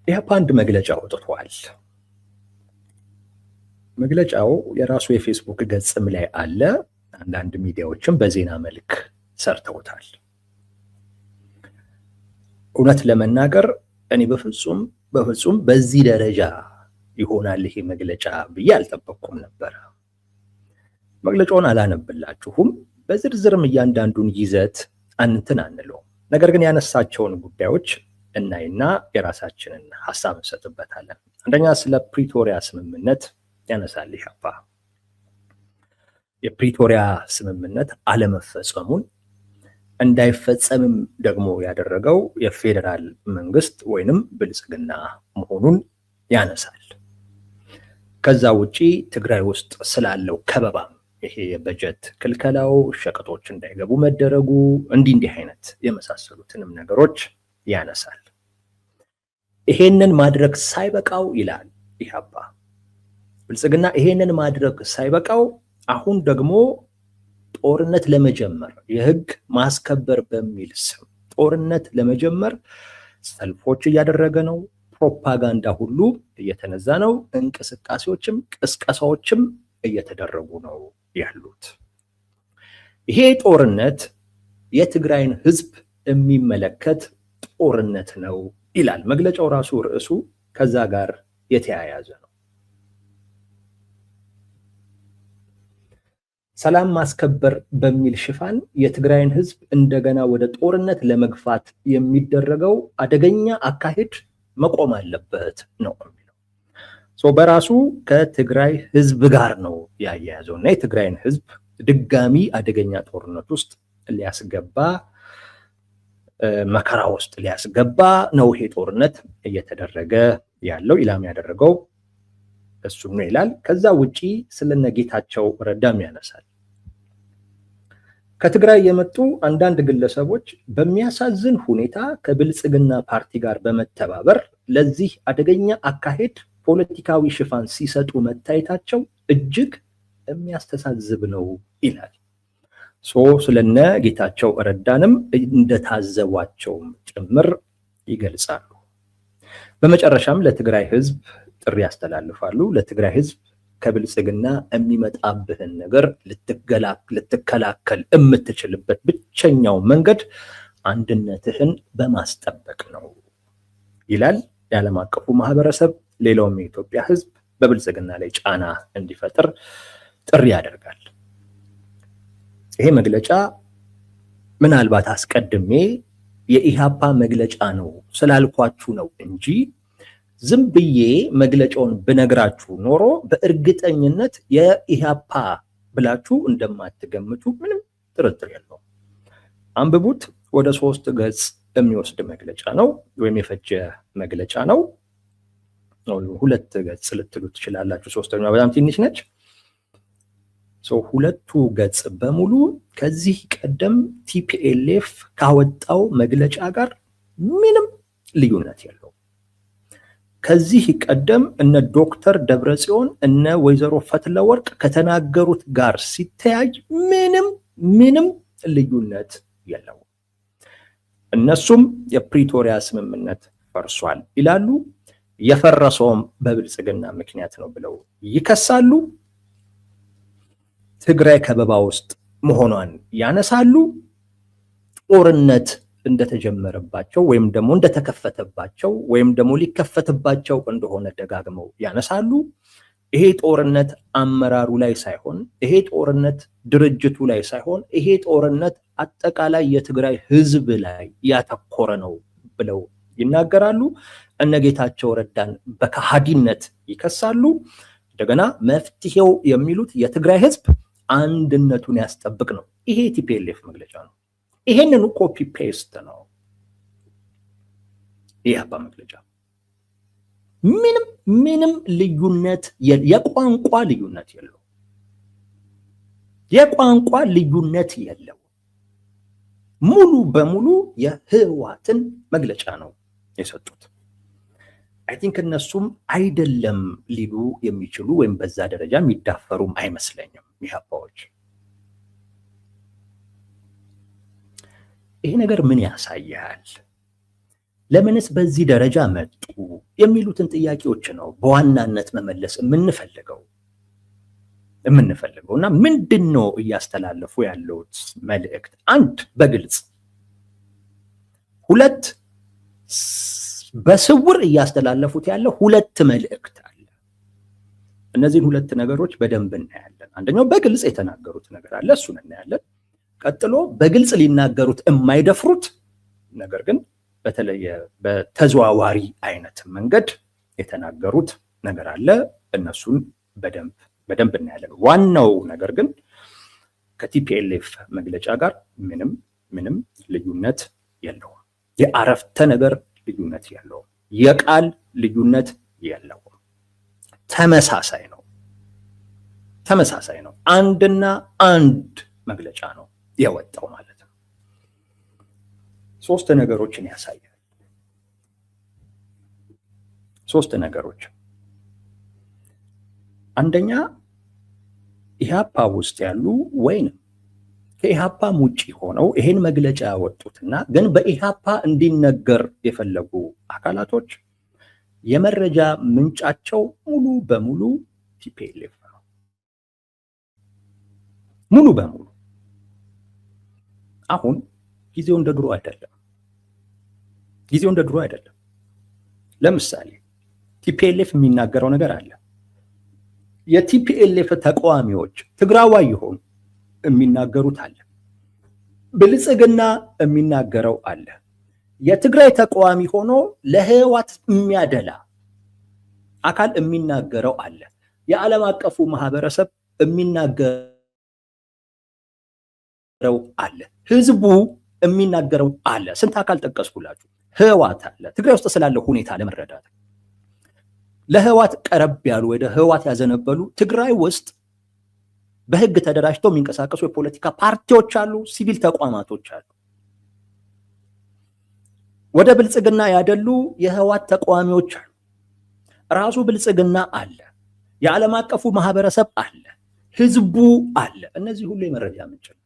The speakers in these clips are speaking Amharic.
ኢህአፓ አንድ መግለጫ አውጥቷል። መግለጫው የራሱ የፌስቡክ ገጽም ላይ አለ። አንዳንድ ሚዲያዎችም በዜና መልክ ሰርተውታል። እውነት ለመናገር እኔ በፍጹም በዚህ ደረጃ ይሆናል ይሄ መግለጫ ብዬ አልጠበቅኩም ነበር። መግለጫውን አላነብላችሁም፣ በዝርዝርም እያንዳንዱን ይዘት አንትን አንለው። ነገር ግን ያነሳቸውን ጉዳዮች እናይና የራሳችንን ሐሳብ እንሰጥበታለን። አንደኛ ስለ ፕሪቶሪያ ስምምነት ያነሳል ኢህአፓ። የፕሪቶሪያ ስምምነት አለመፈጸሙን እንዳይፈጸምም ደግሞ ያደረገው የፌዴራል መንግስት ወይንም ብልጽግና መሆኑን ያነሳል። ከዛ ውጪ ትግራይ ውስጥ ስላለው ከበባም ይሄ የበጀት ክልከላው፣ ሸቀጦች እንዳይገቡ መደረጉ፣ እንዲህ አይነት የመሳሰሉትንም ነገሮች ያነሳል። ይሄንን ማድረግ ሳይበቃው ይላል ኢህአፓ፣ ብልጽግና ይሄንን ማድረግ ሳይበቃው አሁን ደግሞ ጦርነት ለመጀመር የህግ ማስከበር በሚል ስም ጦርነት ለመጀመር ሰልፎች እያደረገ ነው። ፕሮፓጋንዳ ሁሉ እየተነዛ ነው። እንቅስቃሴዎችም ቅስቀሳዎችም እየተደረጉ ነው ያሉት። ይሄ ጦርነት የትግራይን ህዝብ የሚመለከት ጦርነት ነው ይላል መግለጫው። ራሱ ርዕሱ ከዛ ጋር የተያያዘ ነው። ሰላም ማስከበር በሚል ሽፋን የትግራይን ህዝብ እንደገና ወደ ጦርነት ለመግፋት የሚደረገው አደገኛ አካሄድ መቆም አለበት ነው የሚለው። በራሱ ከትግራይ ህዝብ ጋር ነው ያያያዘው እና የትግራይን ህዝብ ድጋሚ አደገኛ ጦርነት ውስጥ ሊያስገባ መከራ ውስጥ ሊያስገባ ነው ይሄ ጦርነት እየተደረገ ያለው። ኢላማ ያደረገው እሱ ነው ይላል። ከዛ ውጪ ስለነ ጌታቸው ረዳም ያነሳል። ከትግራይ የመጡ አንዳንድ ግለሰቦች በሚያሳዝን ሁኔታ ከብልጽግና ፓርቲ ጋር በመተባበር ለዚህ አደገኛ አካሄድ ፖለቲካዊ ሽፋን ሲሰጡ መታየታቸው እጅግ የሚያስተሳዝብ ነው ይላል። ስለነ ጌታቸው ረዳንም እንደታዘቧቸውም ጭምር ይገልጻሉ። በመጨረሻም ለትግራይ ህዝብ ጥሪ ያስተላልፋሉ። ለትግራይ ህዝብ ከብልጽግና የሚመጣብህን ነገር ልትከላከል የምትችልበት ብቸኛው መንገድ አንድነትህን በማስጠበቅ ነው ይላል። የዓለም አቀፉ ማህበረሰብ ሌላውም የኢትዮጵያ ህዝብ በብልጽግና ላይ ጫና እንዲፈጥር ጥሪ ያደርጋል። ይሄ መግለጫ ምናልባት አስቀድሜ የኢህአፓ መግለጫ ነው ስላልኳችሁ ነው እንጂ ዝም ብዬ መግለጫውን ብነግራችሁ ኖሮ በእርግጠኝነት የኢህአፓ ብላችሁ እንደማትገምቱ ምንም ጥርጥር የለውም። አንብቡት። ወደ 3 ገጽ የሚወስድ መግለጫ ነው ወይም የፈጀ መግለጫ ነው። 2 ገጽ ልትሉ ትችላላችሁ። 3ኛዋ በጣም ትንሽ ነች። 2ቱ ገጽ በሙሉ ከዚህ ቀደም ቲፒኤልኤፍ ካወጣው መግለጫ ጋር ምንም ልዩነት የለው። ከዚህ ቀደም እነ ዶክተር ደብረጽዮን እነ ወይዘሮ ፈትለወርቅ ከተናገሩት ጋር ሲተያይ ምንም ልዩነት የለው። እነሱም የፕሪቶሪያ ስምምነት ፈርሷል ይላሉ። የፈረሰውም በብልጽግና ምክንያት ነው ብለው ይከሳሉ። ትግራይ ከበባ ውስጥ መሆኗን ያነሳሉ። ጦርነት እንደተጀመረባቸው ወይም ደግሞ እንደተከፈተባቸው ወይም ደግሞ ሊከፈትባቸው እንደሆነ ደጋግመው ያነሳሉ። ይሄ ጦርነት አመራሩ ላይ ሳይሆን፣ ይሄ ጦርነት ድርጅቱ ላይ ሳይሆን፣ ይሄ ጦርነት አጠቃላይ የትግራይ ህዝብ ላይ ያተኮረ ነው ብለው ይናገራሉ። እነ ጌታቸው ረዳን በከሃዲነት ይከሳሉ። እንደገና መፍትሄው የሚሉት የትግራይ ህዝብ አንድነቱን ያስጠብቅ ነው። ይሄ ቲፒኤልኤፍ መግለጫ ነው። ይሄንን ኮፒ ፔስት ነው የኢህአፓ መግለጫ። ምንም ልዩነት የቋንቋ ልዩነት የለው። የቋንቋ ልዩነት የለው። ሙሉ በሙሉ የህወሓትን መግለጫ ነው የሰጡት። አይ ቲንክ እነሱም አይደለም ሊሉ የሚችሉ ወይም በዛ ደረጃ የሚዳፈሩም አይመስለኝም ኢህአፓዎች። ይሄ ነገር ምን ያሳያል? ለምንስ በዚህ ደረጃ መጡ የሚሉትን ጥያቄዎች ነው በዋናነት መመለስ የምንፈልገው እና ምንድነው እያስተላለፉ ያሉት መልእክት? አንድ በግልጽ፣ ሁለት በስውር እያስተላለፉት ያለው ሁለት መልእክት አለ። እነዚህን ሁለት ነገሮች በደንብ እናያለን። አንደኛው በግልጽ የተናገሩት ነገር አለ፣ እሱን እናያለን። ቀጥሎ በግልጽ ሊናገሩት የማይደፍሩት ነገር ግን በተለየ በተዘዋዋሪ አይነት መንገድ የተናገሩት ነገር አለ። እነሱን በደንብ እናያለን። ዋናው ነገር ግን ከቲፒኤልኤፍ መግለጫ ጋር ምንም ልዩነት የለውም። የአረፍተ ነገር ልዩነት የለውም። የቃል ልዩነት የለውም። ተመሳሳይ ነው። አንድና አንድ መግለጫ ነው የወጣው ማለት ነው። ሶስት ነገሮችን ያሳያል። አንደኛ ኢህአፓ ውስጥ ያሉ ወይንም ከኢህአፓም ውጪ ሆነው ይሄን መግለጫ ያወጡትና ግን በኢህአፓ እንዲነገር የፈለጉ አካላቶች የመረጃ ምንጫቸው ሙሉ በሙሉ ቲፒኤልኤፍ ነው። ሙሉ በሙሉ። አሁን ጊዜው እንደ ድሮ አይደለም። ለምሳሌ ቲፒኤልኤፍ የሚናገረው ነገር አለ። የቲፒኤልኤፍ ተቃዋሚዎች ትግራዋይ ይሆኑ የሚናገሩት አለ። ብልጽግና የሚናገረው አለ። የትግራይ ተቃዋሚ ሆኖ ለህወሓት የሚያደላ አካል የሚናገረው አለ። የዓለም አቀፉ ማህበረሰብ የሚናገረው አለ። ህዝቡ የሚናገረው አለ። ስንት አካል ጠቀስኩላችሁ? ህወሓት አለ። ትግራይ ውስጥ ስላለው ሁኔታ ለመረዳት ለህወሓት ቀረብ ያሉ ወደ ህወሓት ያዘነበሉ ትግራይ ውስጥ በህግ ተደራጅተው የሚንቀሳቀሱ የፖለቲካ ፓርቲዎች አሉ፣ ሲቪል ተቋማቶች አሉ። ወደ ብልጽግና ያደሉ የህወሓት ተቃዋሚዎች አሉ። ራሱ ብልጽግና አለ። የዓለም አቀፉ ማህበረሰብ አለ። ህዝቡ አለ። እነዚህ ሁሉ የመረጃ ምንጭ ናቸው።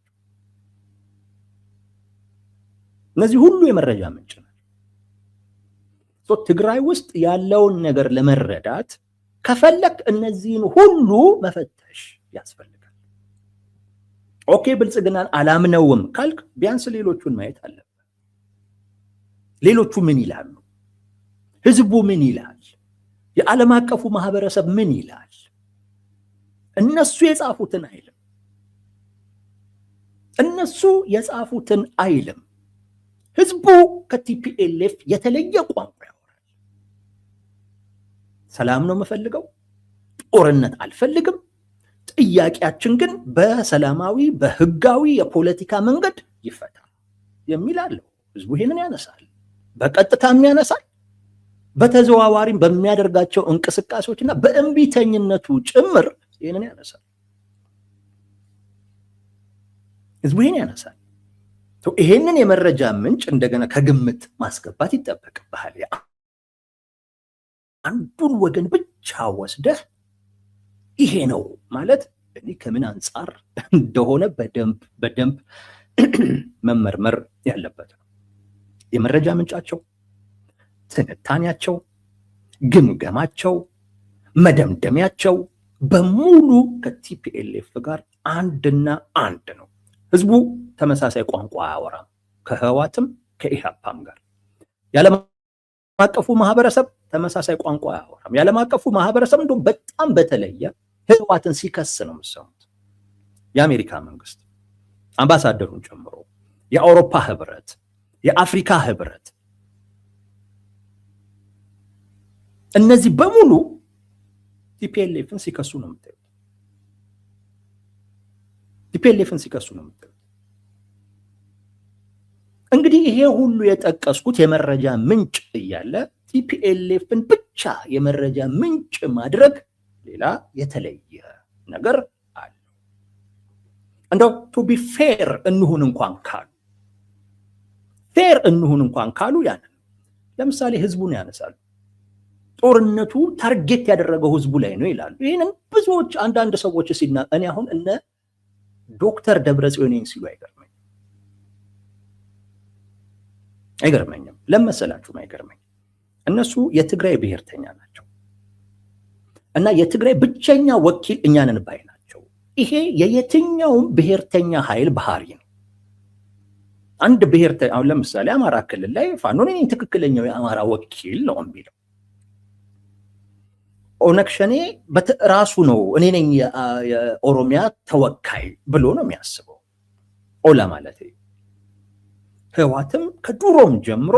ትግራይ ውስጥ ያለውን ነገር ለመረዳት ከፈለክ እነዚህን ሁሉ መፈተሽ ያስፈልጋል። ኦኬ ብልጽግናን አላምነውም ካልክ ቢያንስ ሌሎቹን ማየት አለበት። ሌሎቹ ምን ይላሉ? ህዝቡ ምን ይላል? የዓለም አቀፉ ማህበረሰብ ምን ይላል? እነሱ የጻፉትን አይልም። ህዝቡ ከቲፒኤልኤፍ የተለየ ቋንቋ ያወራል። ሰላም ነው የምፈልገው፣ ጦርነት አልፈልግም፣ ጥያቄያችን ግን በሰላማዊ በህጋዊ የፖለቲካ መንገድ ይፈታ የሚል አለው። ህዝቡ ይሄንን ያነሳል። በቀጥታም ያነሳል፣ በተዘዋዋሪም በሚያደርጋቸው እንቅስቃሴዎችና በእምቢተኝነቱ ጭምር ይሄንን ያነሳል። ህዝቡ ይሄን ያነሳል። ይሄንን የመረጃ ምንጭ እንደገና ከግምት ማስገባት ይጠበቅብሃል። አንዱን ወገን ብቻ ወስደህ ይሄ ነው ማለት እኔ ከምን አንጻር እንደሆነ በደንብ መመርመር ያለበት ነው። የመረጃ ምንጫቸው፣ ትንታኔያቸው፣ ግምገማቸው፣ መደምደሚያቸው በሙሉ ከቲፒኤልኤፍ ጋር አንድና አንድ ነው። ህዝቡ ተመሳሳይ ቋንቋ አያወራም ከህወሓትም ከኢህአፓም ጋር። የዓለም አቀፉ ማህበረሰብ ተመሳሳይ ቋንቋ አያወራም። የዓለም አቀፉ ማህበረሰብ እንደውም በጣም በተለየ ህወሓትን ሲከስ ነው የምትሰሙት። የአሜሪካ መንግስት አምባሳደሩን ጨምሮ የአውሮፓ ህብረት፣ የአፍሪካ ህብረት፣ እነዚህ በሙሉ ቲፒኤልኤፍን ሲከሱ ነው የምታዩት። እንግዲህ ይሄ ሁሉ የጠቀስኩት የመረጃ ምንጭ እያለ ቲፒኤልኤፍን ብቻ የመረጃ ምንጭ ማድረግ ሌላ የተለየ ነገር አለ። እንደው ቱ ቢ ፌር እንሁን እንኳን ካሉ ያንን ለምሳሌ ህዝቡን ያነሳሉ። ጦርነቱ ታርጌት ያደረገው ህዝቡ ላይ ነው ይላሉ። ይህንን ብዙዎች አንዳንድ ሰዎች እኔ አሁን እነ ዶክተር ደብረጽዮን ሲሉ አይገርመኝም። ለመሰላችሁም አይገርመኝም። እነሱ የትግራይ ብሔርተኛ ናቸው እና የትግራይ ብቸኛ ወኪል እኛ ነን ባይ ናቸው። ይሄ የየትኛውም ብሔርተኛ ኃይል ባህሪ ነው። አንድ ብሔርተኛ አሁን ለምሳሌ አማራ ክልል ላይ ፋኖ ነኝ ትክክለኛው የአማራ ወኪል ነው የሚለው፣ ኦነግ ሸኔ ራሱ ነው እኔ ነኝ የኦሮሚያ ተወካይ ብሎ ነው የሚያስበው። ኦላ ማለት ህወሓትም ከዱሮም ጀምሮ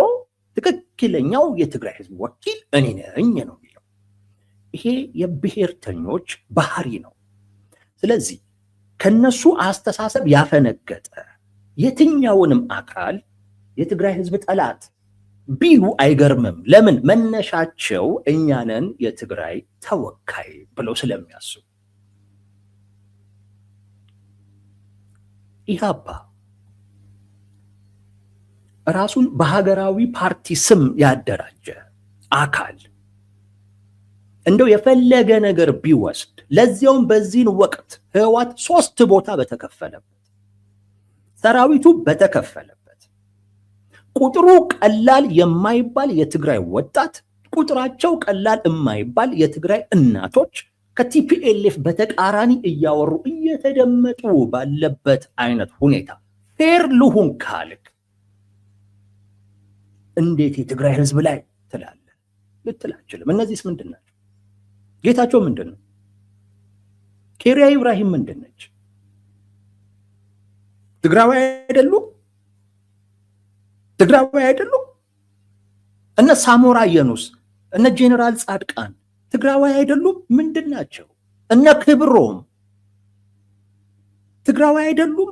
ትክክለኛው የትግራይ ህዝብ ወኪል እኔ ነኝ ነው የሚለው። ይሄ የብሔርተኞች ባህሪ ነው። ስለዚህ ከነሱ አስተሳሰብ ያፈነገጠ የትኛውንም አካል የትግራይ ህዝብ ጠላት ቢሉ አይገርምም። ለምን? መነሻቸው እኛ ነን የትግራይ ተወካይ ብለው ስለሚያስቡ። ኢህአፓ ራሱን በሀገራዊ ፓርቲ ስም ያደራጀ አካል እንደው የፈለገ ነገር ቢወስድ ለዚያውም በዚህን ወቅት ህወሓት 3 ቦታ በተከፈለበት፣ ሰራዊቱ በተከፈለበት፣ ቁጥሩ ቀላል የማይባል የትግራይ ወጣት፣ ቁጥራቸው ቀላል የማይባል የትግራይ እናቶች ከቲፒኤልኤፍ በተቃራኒ እያወሩ እየተደመጡ ባለበት አይነት ሁኔታ ፌር ልሁን ካልክ እንዴት የትግራይ ህዝብ ላይ ትላለህ? ልትል አትችልም። እነዚህስ ምንድን ናቸው? ጌታቸው ምንድን ነው? ኬሪያ ኢብራሂም ምንድን ነች? ትግራዋይ አይደሉም? ትግራዋይ አይደሉም? እነ ሳሞራ የኑስ እነ ጄኔራል ጻድቃን ትግራዋይ አይደሉም? ምንድን ናቸው? እነ ክብሮም ትግራዋይ አይደሉም?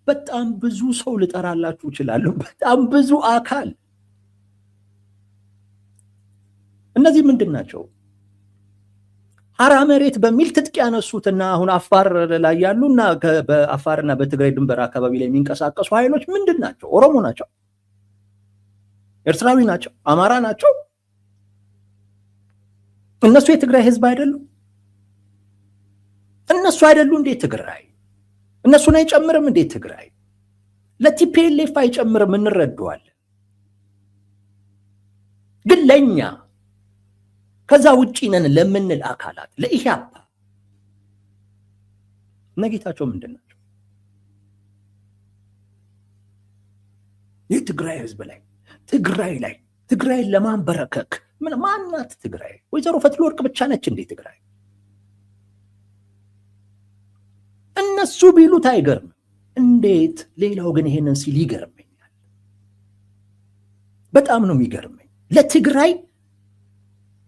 በጣም ብዙ ሰው ልጠራላችሁ እችላለሁ። በጣም ብዙ አካል። እነዚህ ምንድን ናቸው? ሀራ መሬት በሚል ትጥቅ ያነሱትና አሁን አፋር ላይ ያሉና በአፋርና በትግራይ ድንበር አካባቢ ላይ የሚንቀሳቀሱ ኃይሎች ምንድን ናቸው? ኦሮሞ ናቸው? ኤርትራዊ ናቸው? አማራ ናቸው? እነሱ የትግራይ ህዝብ አይደሉም? እነሱ አይደሉ እንዴት ትግራይ? እነሱን አይጨምርም እንዴት ትግራይ? ለቲፒኤልኤፍ አይጨምርም፣ እንረዳዋለን። ግን ለኛ ከዛ ውጪ ነን ለምንል አካላት ለኢህአፓ ነጌታቸው ምንድን ናቸው? የትግራይ ህዝብ ላይ ትግራይን ለማንበረከክ ማናት ትግራይ? ወይዘሮ ፈትለወርቅ ብቻ ነች እንዴ ትግራይ? እነሱ ቢሉት አይገርምም። እንዴት ሌላው ግን ይሄንን ሲል ይገርመኛል። በጣም ነው የሚገርመኝ። ለትግራይ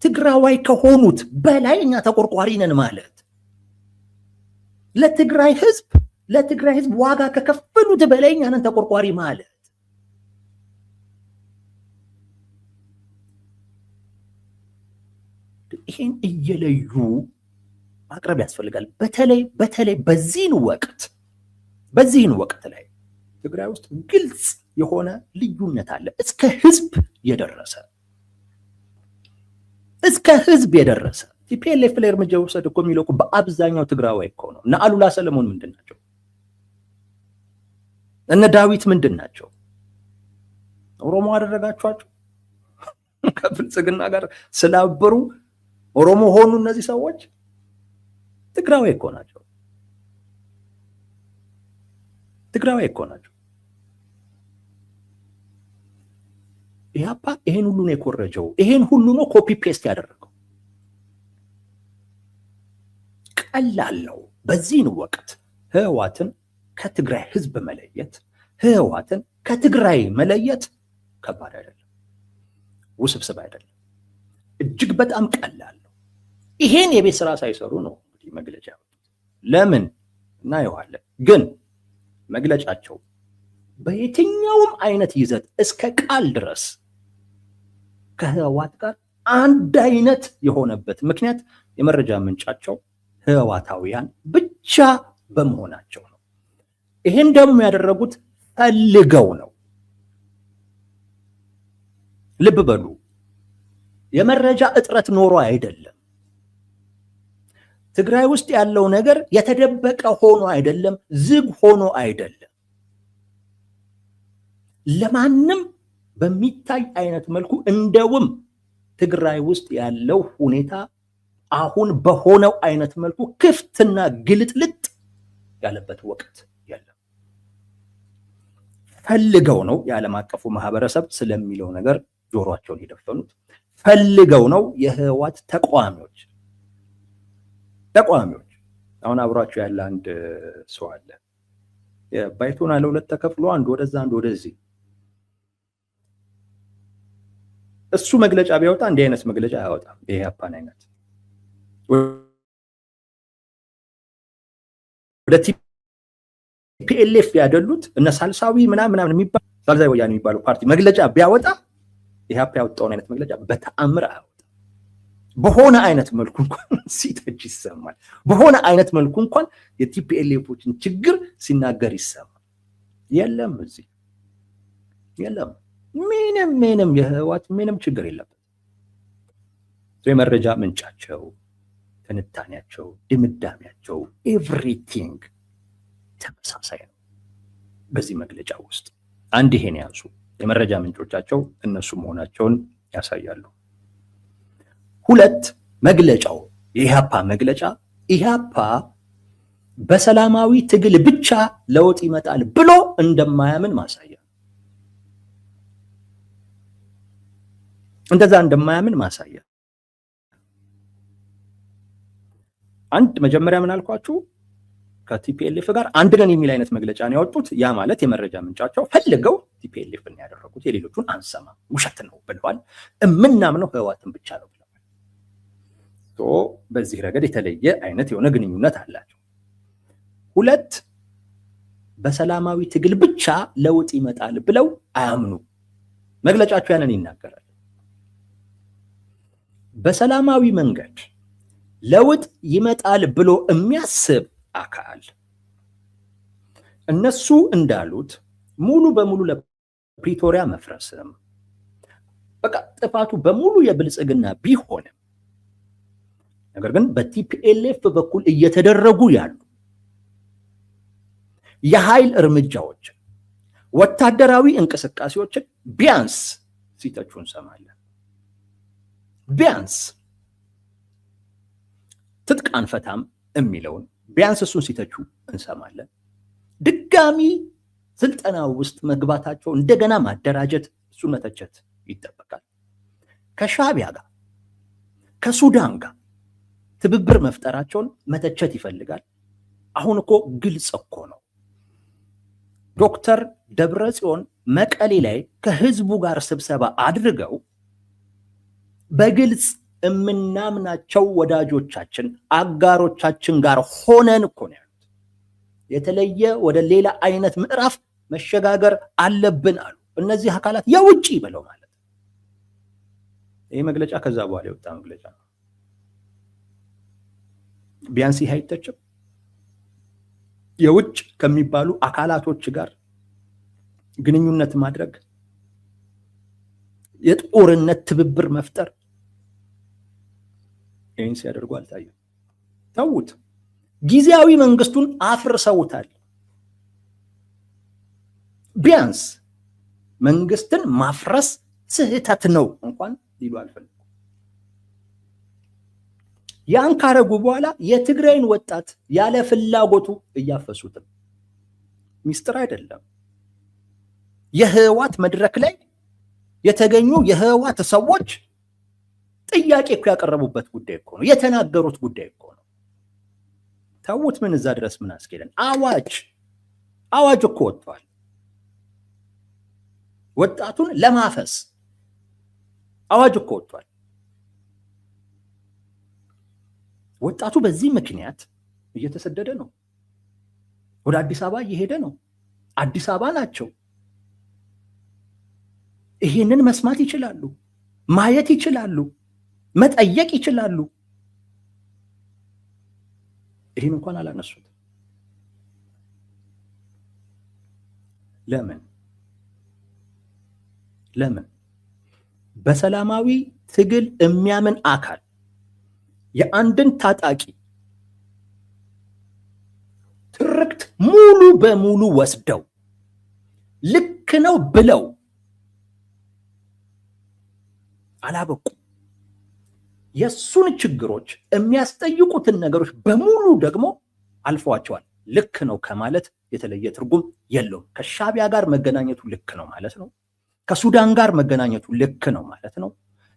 ትግራዋይ ከሆኑት በላይ እኛ ተቆርቋሪ ነን ማለት፣ ለትግራይ ህዝብ ዋጋ ከከፈሉት በላይ እኛ ነን ተቆርቋሪ ማለት። ይሄን እየለዩ ማቅረብ ያስፈልጋል። በተለይ በዚህን ወቅት ላይ ትግራይ ውስጥ ግልጽ የሆነ ልዩነት አለ። እስከ ህዝብ የደረሰ ቲፒኤልኤፍ ላይ እርምጃ ወሰድ እኮ የሚለው በአብዛኛው ትግራዋይ እኮ ነው። እነ አሉላ ሰለሞን ምንድን ናቸው? እነ ዳዊት ምንድን ናቸው? ኦሮሞ አደረጋችኋቸው? ከብልጽግና ጋር ስላበሩ ኦሮሞ ሆኑ እነዚህ ሰዎች? ትግራዋይ እኮ ናቸው። ኢህአፓ ይሄን ሁሉ ነው የኮረጀው። ይሄን ሁሉ ነው ኮፒ ፔስት ያደረገው። ቀላል ነው በዚህን ወቅት ህወሓትን ከትግራይ ህዝብ መለየት፣ ህወሓትን ከትግራይ መለየት ከባድ አይደለም፣ ውስብስብ አይደለም፣ እጅግ በጣም ቀላል ነው። ይሄን የቤት ስራ ሳይሰሩ ነው እንግዲህ መግለጫ ያወጡት። ለምን እናየዋለን። ግን መግለጫቸው በየትኛውም አይነት ይዘት እስከ ቃል ድረስ ከህወሓት ጋር አንድ አይነት የሆነበት ምክንያት የመረጃ ምንጫቸው ህወሓታውያን ብቻ በመሆናቸው ነው። ይሄን ደግሞ ያደረጉት ፈልገው ነው። ልብ በሉ፣ የመረጃ እጥረት ኖሮ አይደለም። ትግራይ ውስጥ ያለው ነገር የተደበቀ ሆኖ አይደለም፣ ዝግ ሆኖ አይደለም። ለማንም በሚታይ አይነት መልኩ እንደውም ትግራይ ውስጥ ያለው ሁኔታ አሁን በሆነው አይነት መልኩ ክፍትና ግልጥልጥ ያለበት ወቅት የለም። ፈልገው ነው የዓለም አቀፉ ማህበረሰብ ስለሚለው ነገር ጆሮአቸውን የደፈኑት። ፈልገው ነው የህወሓት ተቃዋሚዎች አሁን አብሯቸው ያለ አንድ ሰው አለ። ባይቶና ለሁለት ተከፍሎ አንድ ወደዛ አንድ ወደዚህ። እሱ መግለጫ ቢያወጣ እንዲህ አይነት መግለጫ አያወጣም። ይሄ አፓን አይነት ወደ ቲፒኤልኤፍ ያደሉት እነ ሳልሳዊ ምናምን የሚባል ሳልሳዊ ወያኔ የሚባለው ፓርቲ መግለጫ ቢያወጣ ይሄ አፓ ያወጣውን አይነት መግለጫ በተአምር አያወጣም። በሆነ አይነት መልኩ እንኳን ሲተች ይሰማል። በሆነ አይነት መልኩ እንኳን የቲፒኤልኤፎችን ችግር ሲናገር ይሰማል። የለም እዚህ የለም። ምንም የህወሓት ምንም ችግር የለበት። የመረጃ ምንጫቸው፣ ትንታኔያቸው፣ ድምዳሜያቸው ኤቭሪቲንግ ተመሳሳይ ነው። በዚህ መግለጫ ውስጥ አንድ ይሄን ያዙ። የመረጃ ምንጮቻቸው እነሱ መሆናቸውን ያሳያሉ። ሁለት መግለጫው የኢህአፓ መግለጫ ኢህአፓ በሰላማዊ ትግል ብቻ ለውጥ ይመጣል ብሎ እንደማያምን ማሳያ፣ እንደዛ እንደማያምን ማሳያ። አንድ መጀመሪያ ምን አልኳችሁ? ከቲፒኤልኤፍ ጋር አንድ ነን የሚል አይነት መግለጫ ነው ያወጡት። ያ ማለት የመረጃ ምንጫቸው ፈልገው ቲፒኤልኤፍን ያደረጉት፣ የሌሎቹን አንሰማም ውሸት ነው ብለዋል። እምናምነው ህወሓትን ብቻ ነው ብለዋል። በዚህ ረገድ የተለየ አይነት የሆነ ግንኙነት አላቸው። ሁለት በሰላማዊ ትግል ብቻ ለውጥ ይመጣል ብለው አያምኑ። መግለጫቸው ያንን ይናገራል። በሰላማዊ መንገድ ለውጥ ይመጣል ብሎ የሚያስብ አካል እነሱ እንዳሉት ሙሉ በሙሉ ለፕሪቶሪያ መፍረስም በቃ ጥፋቱ በሙሉ የብልጽግና ቢሆንም ነገር ግን በቲፒኤልኤፍ በኩል እየተደረጉ ያሉ የኃይል እርምጃዎች፣ ወታደራዊ እንቅስቃሴዎችን ቢያንስ ሲተቹ እንሰማለን። ቢያንስ ትጥቅ አንፈታም የሚለውን ቢያንስ እሱን ሲተቹ እንሰማለን። ድጋሚ ስልጠና ውስጥ መግባታቸው እንደገና ማደራጀት፣ እሱን መተቸት ይጠበቃል። ከሻዕቢያ ጋር ከሱዳን ጋር ትብብር መፍጠራቸውን መተቸት ይፈልጋል። አሁን እኮ ግልጽ እኮ ነው። ዶክተር ደብረጽዮን መቀሌ ላይ ከህዝቡ ጋር ስብሰባ አድርገው በግልጽ የምናምናቸው ወዳጆቻችን አጋሮቻችን ጋር ሆነን እኮ ነው ያሉት። የተለየ ወደ ሌላ አይነት ምዕራፍ መሸጋገር አለብን አሉ። እነዚህ አካላት የውጭ ብለው ማለት ነው። ይህ መግለጫ ከዛ በኋላ የወጣ መግለጫ ነው። ቢያንስ ይህ አይተችም። የውጭ ከሚባሉ አካላቶች ጋር ግንኙነት ማድረግ፣ የጦርነት ትብብር መፍጠር፣ ይህን ሲያደርጉ አልታየም። ተውት። ጊዜያዊ መንግስቱን አፍርሰውታል። ቢያንስ መንግስትን ማፍረስ ስህተት ነው እንኳን ሊሉ አልፈልጉም። ያን ካረጉ በኋላ የትግራይን ወጣት ያለ ፍላጎቱ እያፈሱትም ሚስጥር አይደለም። የህወሓት መድረክ ላይ የተገኙ የህወሓት ሰዎች ጥያቄ እኮ ያቀረቡበት ጉዳይ እኮ ነው፣ የተናገሩት ጉዳይ እኮ ነው። ተውት። ምን እዛ ድረስ ምን አስኬደን? አዋጅ እኮ ወጥቷል። ወጣቱን ለማፈስ አዋጅ እኮ ወጥቷል። ወጣቱ በዚህ ምክንያት እየተሰደደ ነው። ወደ አዲስ አበባ እየሄደ ነው። አዲስ አበባ ናቸው። ይሄንን መስማት ይችላሉ፣ ማየት ይችላሉ፣ መጠየቅ ይችላሉ። ይህን እንኳን አላነሱት። ለምን? በሰላማዊ ትግል የሚያምን አካል የአንድን ታጣቂ ትርክት ሙሉ በሙሉ ወስደው ልክ ነው ብለው አላበቁም። የሱን ችግሮች የሚያስጠይቁትን ነገሮች በሙሉ ደግሞ አልፈዋቸዋል። ልክ ነው ከማለት የተለየ ትርጉም የለውም። ከሻቢያ ጋር መገናኘቱ ልክ ነው ማለት ነው። ከሱዳን ጋር መገናኘቱ ልክ ነው ማለት ነው።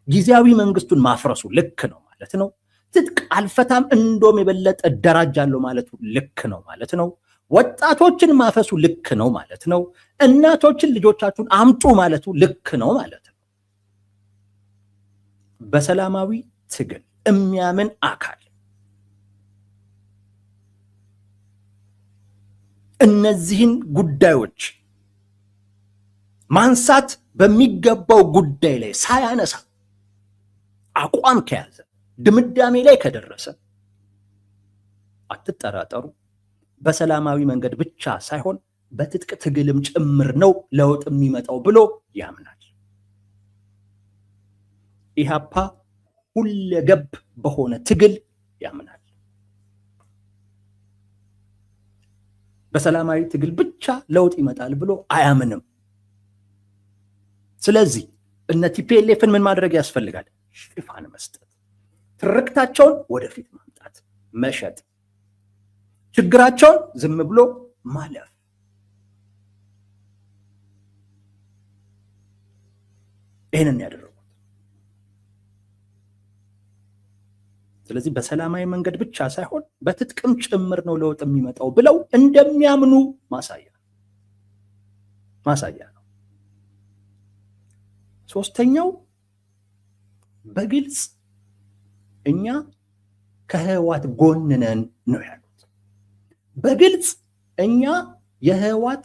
ጊዜያዊ መንግስቱን ማፍረሱ ልክ ነው ማለት ነው። ትጥቅ አልፈታም እንደውም የበለጠ እደራጃለሁ ማለቱ ልክ ነው ማለት ነው። ወጣቶችን ማፈሱ ልክ ነው ማለት ነው። እናቶችን ልጆቻችሁን አምጡ ማለቱ ልክ ነው ማለት ነው። በሰላማዊ ትግል የሚያምን አካል እነዚህን ጉዳዮች ማንሳት በሚገባው ጉዳይ ላይ ሳያነሳ አቋም ከያዘ ድምዳሜ ላይ ከደረሰ አትጠራጠሩ፣ በሰላማዊ መንገድ ብቻ ሳይሆን በትጥቅ ትግልም ጭምር ነው ለውጥ የሚመጣው ብሎ ያምናል። ኢህአፓ ሁለገብ በሆነ ትግል ያምናል። በሰላማዊ ትግል ብቻ ለውጥ ይመጣል ብሎ አያምንም። ስለዚህ እነ ቲፒኤልኤፍን ምን ማድረግ ያስፈልጋል? ሽፋን መስጠት፣ ትርክታቸውን ወደፊት ማምጣት፣ መሸጥ፣ ችግራቸውን ዝም ብሎ ማለፍ። ይህንን ያደረጉት። ስለዚህ በሰላማዊ መንገድ ብቻ ሳይሆን በትጥቅም ጭምር ነው ለውጥ የሚመጣው ብለው እንደሚያምኑ ማሳያ ነው። ሶስተኛው በግልጽ እኛ ከህወሓት ጎን ነን ነው ያሉት። በግልጽ እኛ የህወሓት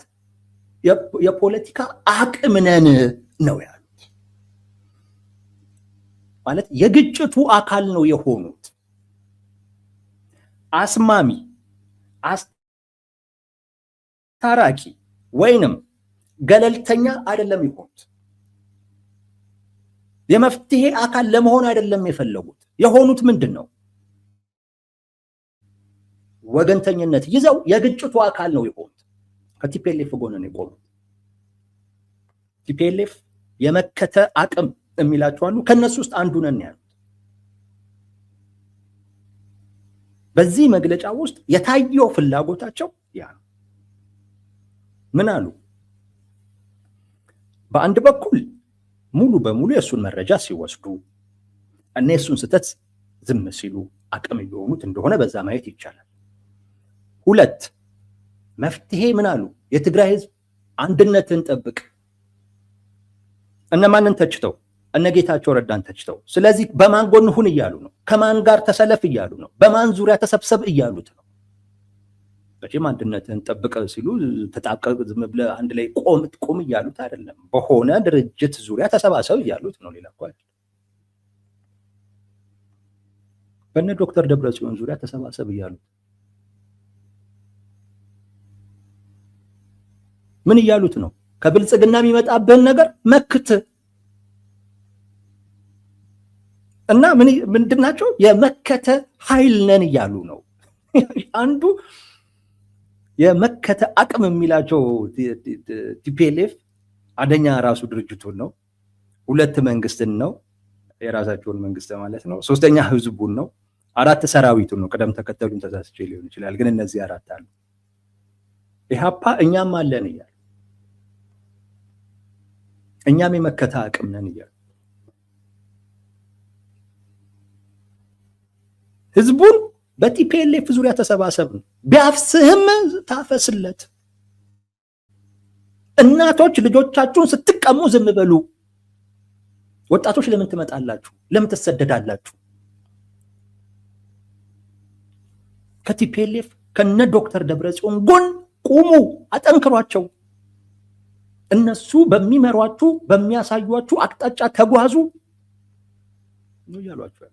የፖለቲካ አቅም ነን ነው ያሉት። ማለት የግጭቱ አካል ነው የሆኑት። አስማሚ፣ አስታራቂ ወይንም ገለልተኛ አይደለም የሆኑት። የመፍትሄ አካል ለመሆን አይደለም የፈለጉት። የሆኑት ምንድን ነው? ወገንተኝነት ይዘው የግጭቱ አካል ነው የሆኑት። ከቲፒኤልኤፍ ጎን ነው የቆሙት። ቲፒኤልኤፍ የመከተ አቅም የሚላቸው አሉ። ከነሱ ውስጥ አንዱ ነን ያሉት። በዚህ መግለጫ ውስጥ የታየው ፍላጎታቸው ያ ነው። ምን አሉ? በአንድ በኩል ሙሉ በሙሉ የእሱን መረጃ ሲወስዱ እና የእሱን ስህተት ዝም ሲሉ አቅም እየሆኑት እንደሆነ በዛ ማየት ይቻላል። ሁለት መፍትሄ ምን አሉ? የትግራይ ህዝብ አንድነትን ጠብቅ። እነማንን ተችተው? እነ ጌታቸው ረዳን ተችተው። ስለዚህ በማን ጎን ሁን እያሉ ነው። ከማን ጋር ተሰለፍ እያሉ ነው። በማን ዙሪያ ተሰብሰብ እያሉት ነው። መቼም አንድነትን ጠብቀ ሲሉ ተጣብቀ ዝም ብለህ አንድ ላይ ቆም እያሉት አይደለም። በሆነ ድርጅት ዙሪያ ተሰባሰብ እያሉት ነው። ሌላ እኮ አይደለም። በእነ ዶክተር ደብረጽዮን ዙሪያ ተሰባሰብ እያሉት ምን እያሉት ነው? ከብልጽግና የሚመጣብህን ነገር መክት እና ምንድናቸው? የመከተ ኃይል ነን እያሉ ነው። አንዱ የመከተ አቅም የሚላቸው ቲፒኤልኤፍ አንደኛ ራሱ ድርጅቱን ነው። ሁለት መንግስትን ነው፣ የራሳቸውን መንግስት ማለት ነው። ሶስተኛ ህዝቡን ነው። አራት ሰራዊቱን ነው። ቅደም ተከተሉን ተሳስቼ ሊሆን ይችላል፣ ግን እነዚህ አራት አሉ። ኢህአፓ እኛም አለን እያሉ እኛም የመከተ አቅም ነን እያሉ ህዝቡን በቲፒኤልኤፍ ዙሪያ ተሰባሰብ ነው። ቢያፍስህም ታፈስለት። እናቶች ልጆቻችሁን ስትቀሙ ዝም በሉ። ወጣቶች ለምን ትመጣላችሁ? ለምን ትሰደዳላችሁ? ከቲፒኤልኤፍ ከነ ዶክተር ደብረጽዮን ጎን ቁሙ፣ አጠንክሯቸው። እነሱ በሚመሯችሁ በሚያሳዩአችሁ አቅጣጫ ተጓዙ ነው ያሏችሁ።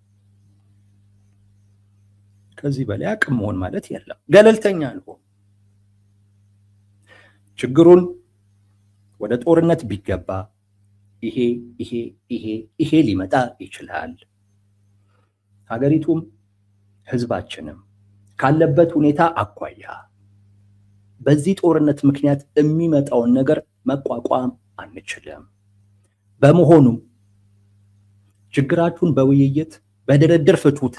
ከዚህ በላይ አቅም መሆን ማለት የለም። ገለልተኛ አልሆን። ችግሩን ወደ ጦርነት ቢገባ ይሄ ሊመጣ ይችላል። ሀገሪቱም ህዝባችንም ካለበት ሁኔታ አኳያ በዚህ ጦርነት ምክንያት የሚመጣውን ነገር መቋቋም አንችልም። በመሆኑም ችግራችሁን በውይይት በድርድር ፍቱት።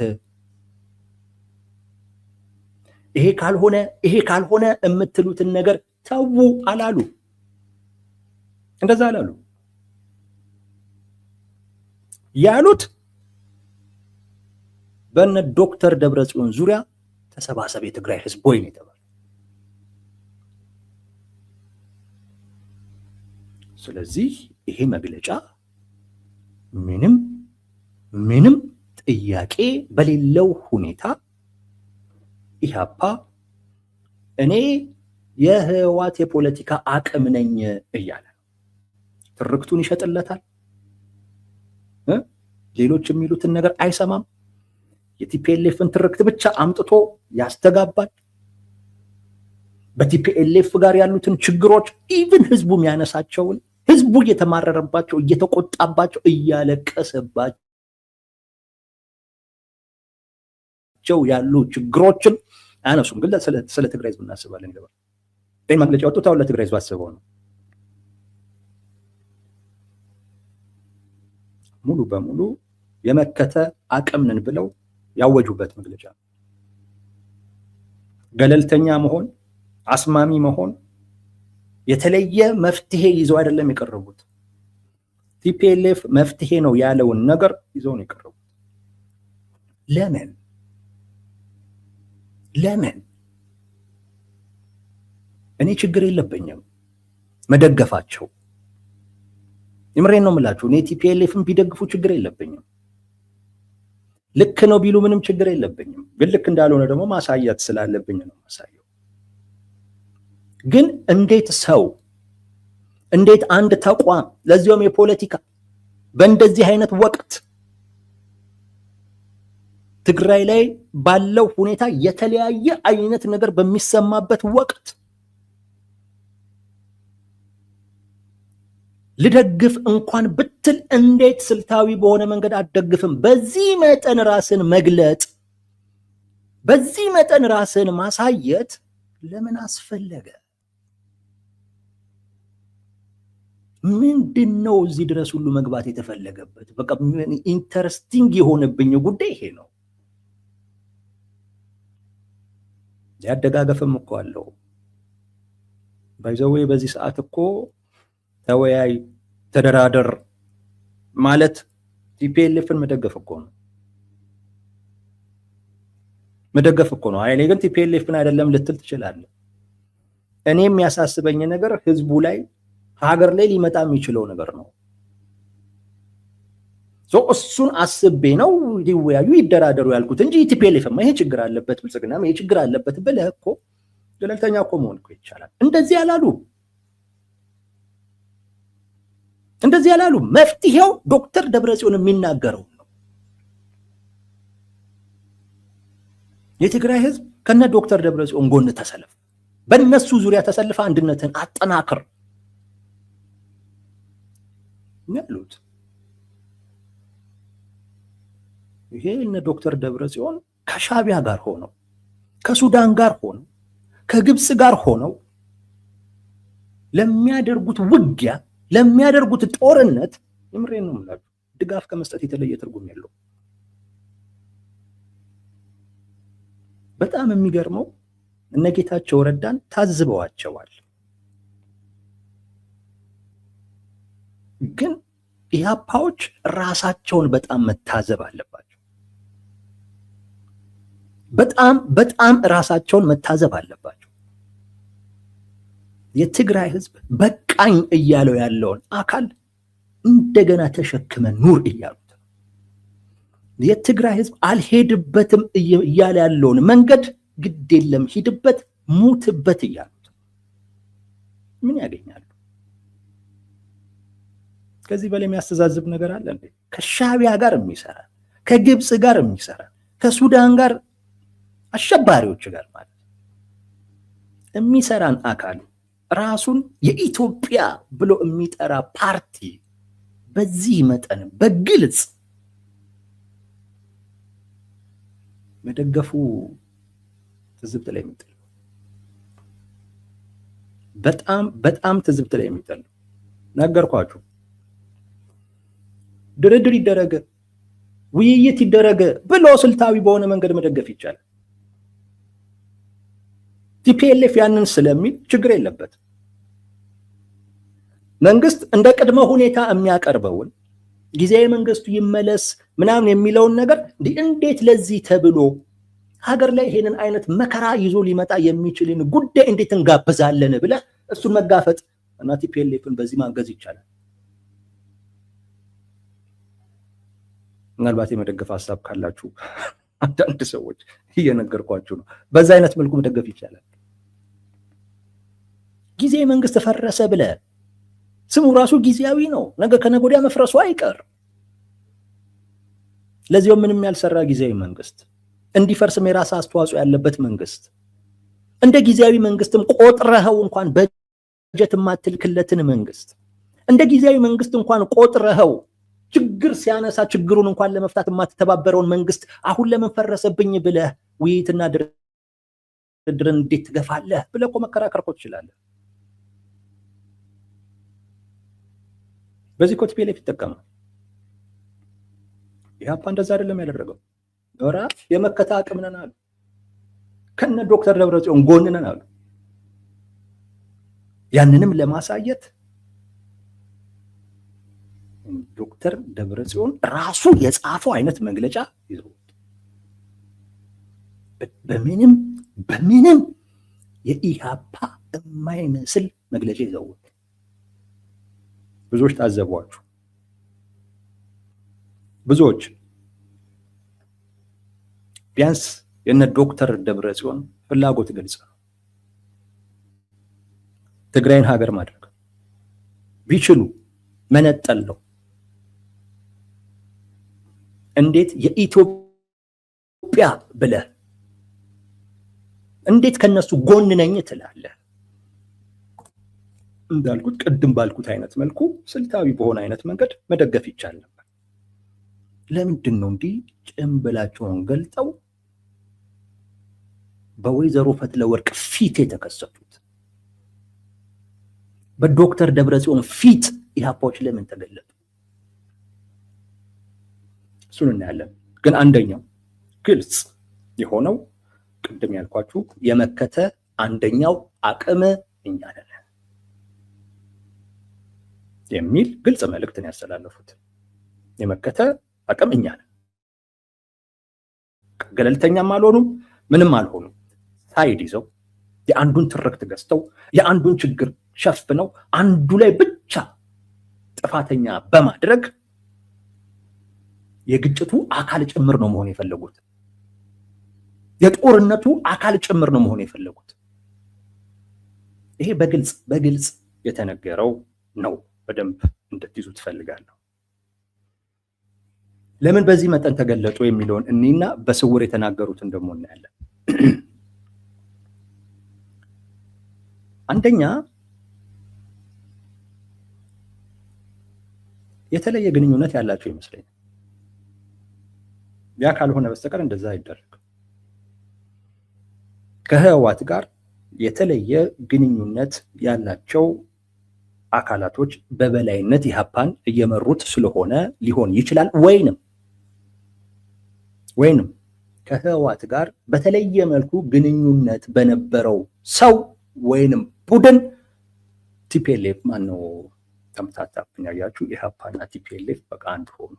ይሄ ካልሆነ የምትሉትን ነገር ተዉ አላሉ። እንደዛ አላሉ። ያሉት በእነ ዶክተር ደብረጽዮን ዙሪያ ተሰባሰብ የትግራይ ህዝብ ወይ ነው የተባለው። ስለዚህ ይሄ መግለጫ ምንም ጥያቄ በሌለው ሁኔታ ኢህአፓ እኔ የህወሓት የፖለቲካ አቅም ነኝ እያለ ትርክቱን ይሸጥለታል። ሌሎች የሚሉትን ነገር አይሰማም። የቲፒኤልኤፍን ትርክት ብቻ አምጥቶ ያስተጋባል። በቲፒኤልኤፍ ጋር ያሉትን ችግሮች ኢቭን ህዝቡ የሚያነሳቸውን ህዝቡ እየተማረረባቸው እየተቆጣባቸው እያለቀሰባቸው ያሉ ችግሮችን አያነሱም። ግን ስለ ትግራይ ህዝብ እናስባለን ይገባል። ይህ መግለጫ ወጥቶ ታው ለትግራይ ህዝብ አስበው ነው። ሙሉ በሙሉ የመከተ አቅም ነን ብለው ያወጁበት መግለጫ። ገለልተኛ መሆን፣ አስማሚ መሆን፣ የተለየ መፍትሄ ይዘው አይደለም የቀረቡት። ቲፒኤልኤፍ መፍትሄ ነው ያለውን ነገር ይዘው ነው የቀረቡት። ለምን? እኔ ችግር የለብኝም መደገፋቸው። የምሬን ነው የምላችሁ። እኔ ቲፒኤልኤፍን ቢደግፉ ችግር የለብኝም። ልክ ነው ቢሉ ምንም ችግር የለብኝም። ግን ልክ እንዳልሆነ ደግሞ ማሳየት ስላለብኝ ነው ማሳየው። ግን እንዴት አንድ ተቋም ለዚያም የፖለቲካ በእንደዚህ አይነት ወቅት ትግራይ ላይ ባለው ሁኔታ የተለያየ አይነት ነገር በሚሰማበት ወቅት ልደግፍ እንኳን ብትል እንዴት ስልታዊ በሆነ መንገድ አትደግፍም? በዚህ መጠን ራስን መግለጥ፣ በዚህ መጠን ራስን ማሳየት ለምን አስፈለገ? ምንድነው እዚህ ድረስ ሁሉ መግባት የተፈለገበት? በቃ ኢንተረስቲንግ የሆነብኝ ጉዳይ ይሄ ነው። ያደጋገፍም እኮ አለው ባይዘዌ። በዚህ ሰዓት እኮ ተወያይ ተደራደር ማለት ቲፒኤልኤፍን መደገፍ እኮ ነው። አይ እኔ ግን ቲፒኤልኤፍን አይደለም ልትል ትችላለህ። እኔ የሚያሳስበኝ ነገር ህዝቡ ላይ ሀገር ላይ ሊመጣ የሚችለው ነገር ነው። እሱን አስቤ ነው ሊወያዩ ይደራደሩ ያልኩት እንጂ ቲፒኤልኤፍማ ይሄ ችግር አለበት ብልጽግናም ይሄ ችግር አለበት ብለህ እኮ ገለልተኛ እኮ መሆን እኮ ይቻላል። እንደዚህ ያላሉ መፍትሄው ዶክተር ደብረጽዮን የሚናገረው ነው። የትግራይ ህዝብ ከነ ዶክተር ደብረጽዮን ጎን ተሰለፍ፣ በእነሱ ዙሪያ ተሰልፈ አንድነትን አጠናክር ያሉት። ይሄ እነ ዶክተር ደብረጽዮን ከሻቢያ ጋር ሆነው ከሱዳን ጋር ሆነው ከግብፅ ጋር ሆነው ለሚያደርጉት ውጊያ ለሚያደርጉት ጦርነት የምሬን ነው የምላችሁ ድጋፍ ከመስጠት የተለየ ትርጉም የለው። በጣም የሚገርመው እነ ጌታቸው ረዳን ታዝበዋቸዋል። ግን ኢህአፓዎች ራሳቸውን በጣም መታዘብ አለባቸው። በጣም ራሳቸውን መታዘብ አለባቸው። የትግራይ ህዝብ በቃኝ እያለው ያለውን አካል እንደገና ተሸክመ ኑር እያሉት፣ የትግራይ ህዝብ አልሄድበትም እያለ ያለውን መንገድ ግድ የለም ሂድበት፣ ሙትበት እያሉት ምን ያገኛሉ? ከዚህ በላይ የሚያስተዛዝብ ነገር አለ እንዴ? ከሻቢያ ጋር የሚሰራ ከግብፅ ጋር የሚሰራ ከሱዳን ጋር አሸባሪዎች ጋር ማለት የሚሰራን አካል ራሱን የኢትዮጵያ ብሎ የሚጠራ ፓርቲ በዚህ መጠን በግልጽ መደገፉ ትዝብት ላይ የሚጥል በጣም ትዝብት ላይ የሚጥል ነገርኳችሁ። ድርድር ይደረግ ውይይት ይደረግ ብሎ ስልታዊ በሆነ መንገድ መደገፍ ይቻላል። ቲፒኤልኤፍ ያንን ስለሚል ችግር የለበት። መንግስት እንደ ቅድመ ሁኔታ የሚያቀርበውን ጊዜያዊ መንግስቱ ይመለስ ምናምን የሚለውን ነገር እንዴት ለዚህ ተብሎ ሀገር ላይ ይሄንን አይነት መከራ ይዞ ሊመጣ የሚችልን ጉዳይ እንዴት እንጋብዛለን ብለህ እሱን መጋፈጥ እና ቲፒኤልኤፍን በዚህ ማገዝ ይቻላል። ምናልባት የመደገፍ ሀሳብ ካላችሁ አንዳንድ ሰዎች እየነገርኳችሁ ነው። በዛ አይነት መልኩ መደገፍ ይቻላል። ጊዜያዊ መንግስት ፈረሰ ብለህ ስሙ ራሱ ጊዜያዊ ነው። ነገ ከነገ ወዲያ መፍረሱ አይቀር። ለዚያው ምንም ያልሰራ ጊዜያዊ መንግስት እንዲፈርስም የራስ አስተዋጽኦ ያለበት መንግስት እንደ ጊዜያዊ መንግስትም ቆጥረኸው እንኳን በጀት የማትልክለትን መንግስት እንደ ጊዜያዊ መንግስት እንኳን ቆጥረኸው ችግር ሲያነሳ ችግሩን እንኳን ለመፍታት የማትተባበረውን መንግስት አሁን ለምን ፈረሰብኝ ብለህ ውይይትና ድርድርን እንዴት ትገፋለህ ብለህ እኮ መከራከር እኮ ትችላለህ። በዚህ እኮ ቲፒኤልኤፍ ይጠቀማል። ኢህአፓ እንደዛ አይደለም ያደረገው። ኖራ የመከታ አቅም ነን አሉ። ከነ ዶክተር ደብረጽዮን ጎን ነን አሉ። ያንንም ለማሳየት ዶክተር ደብረጽዮን ራሱ የጻፈው አይነት መግለጫ ይዘው በምንም የኢህአፓ የማይመስል መግለጫ ይዘው ብዙዎች ታዘቧችሁ። ብዙዎች ቢያንስ የነ ዶክተር ደብረጽዮን ፍላጎት ግልጽ ነው። ትግራይን ሀገር ማድረግ ቢችሉ መነጠል ነው። እንዴት የኢትዮጵያ ብለህ እንዴት ከነሱ ጎን ነኝ ትላለህ? እንዳልኩት ቅድም ባልኩት አይነት መልኩ ስልታዊ በሆነ አይነት መንገድ መደገፍ ይቻል ነበር። ለምንድን ነው እንዲህ ጭንብላቸውን ገልጠው በወይዘሮ ፈትለወርቅ ፊት የተከሰቱት? በዶክተር ደብረጽዮን ፊት ኢህአፓዎች ለምን ተገለጡ? እሱን እናያለን። ግን አንደኛው ግልጽ የሆነው ቅድም ያልኳችሁ የመከተ አንደኛው አቅም እኛ ነን የሚል ግልጽ መልእክትን ያስተላለፉት። የመከተ አቅም እኛ ነን። ገለልተኛም አልሆኑም፣ ምንም አልሆኑም። ሳይድ ይዘው የአንዱን ትርክት ገዝተው የአንዱን ችግር ሸፍነው አንዱ ላይ ብቻ ጥፋተኛ በማድረግ የግጭቱ አካል ጭምር ነው መሆን የፈለጉት። የጦርነቱ አካል ጭምር ነው መሆን የፈለጉት። ይሄ በግልጽ የተነገረው ነው። በደንብ እንድትይዙ ትፈልጋለሁ። ለምን በዚህ መጠን ተገለጡ የሚለውን እኔና በስውር የተናገሩትን ደግሞ እናያለን። አንደኛ የተለየ ግንኙነት ያላቸው ይመስለኛል። ያ ካልሆነ በስተቀር እንደዛ አይደረግም። ከህወሓት ጋር የተለየ ግንኙነት ያላቸው አካላቶች በበላይነት ኢህአፓን እየመሩት ስለሆነ ሊሆን ይችላል። ወይንም ከህወሓት ጋር በተለየ መልኩ ግንኙነት በነበረው ሰው ወይንም ቡድን ቲፒኤልኤፍ ማነው ተምታታብኝ ያያችሁ። ኢህአፓና ቲፒኤልኤፍ በቃ አንድ ሆኑ።